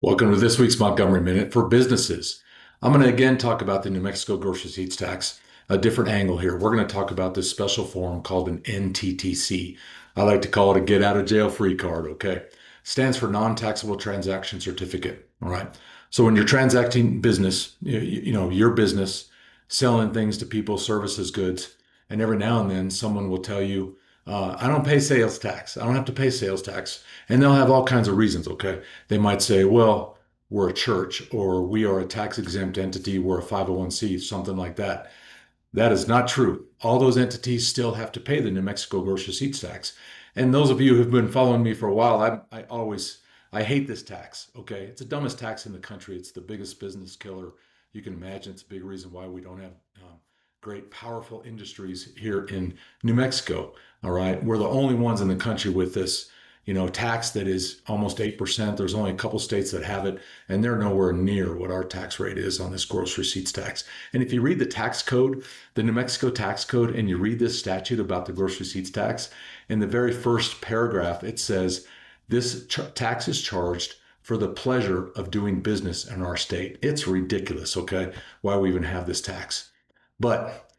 Welcome to this week's Montgomery Minute for Businesses. I'm going to again talk about the New Mexico grocery receipts tax, a different angle here. We're going to talk about this special form called an NTTC. I like to call it a get out of jail free card, okay? Stands for non-taxable transaction certificate, all right? So when you're transacting business, your business, selling things to people, services, goods, and every now and then someone will tell you, I don't pay sales tax. I don't have to pay sales tax. And they'll have all kinds of reasons, okay? They might say, well, we're a church or we are a tax exempt entity, we're a 501c, something like that. That is not true. All those entities still have to pay the New Mexico gross receipts tax. And those of you who've been following me for a while, I hate this tax. Okay, it's the dumbest tax in the country. It's the biggest business killer you can imagine. It's a big reason why we don't have great, powerful industries here in New Mexico. All right, we're the only ones in the country with this, tax that is almost 8%. There's only a couple states that have it, and they're nowhere near what our tax rate is on this gross receipts tax. And if you read the tax code, the New Mexico tax code, and you read this statute about the gross receipts tax, in the very first paragraph, it says this tax is charged for the pleasure of doing business in our state. It's ridiculous, okay, why we even have this tax. But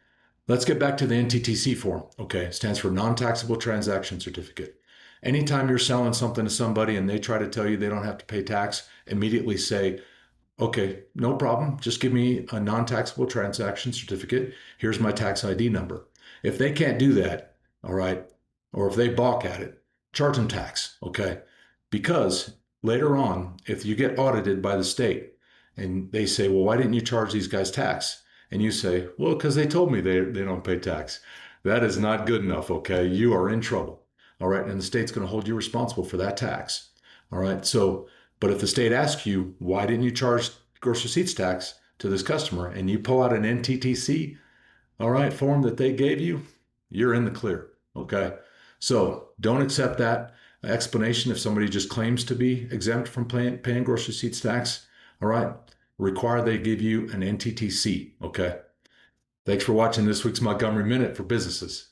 let's get back to the NTTC form. Okay, it stands for non-taxable transaction certificate. Anytime you're selling something to somebody and they try to tell you they don't have to pay tax, immediately say, okay, no problem. Just give me a non-taxable transaction certificate. Here's my tax ID number. If they can't do that, all right, or if they balk at it, charge them tax, okay? Because later on, if you get audited by the state and they say, well, why didn't you charge these guys tax? And you say, well, because they told me they don't pay tax. That is not good enough, okay? You are in trouble, all right? And the state's going to hold you responsible for that tax, all right? So, but if the state asks you, why didn't you charge gross receipts tax to this customer, and you pull out an NTTC, all right, form that they gave you, you're in the clear, okay? So don't accept that explanation if somebody just claims to be exempt from paying gross receipts tax, all right? Require they give you an NTTC, okay? Thanks for watching this week's Montgomery Minute for Businesses.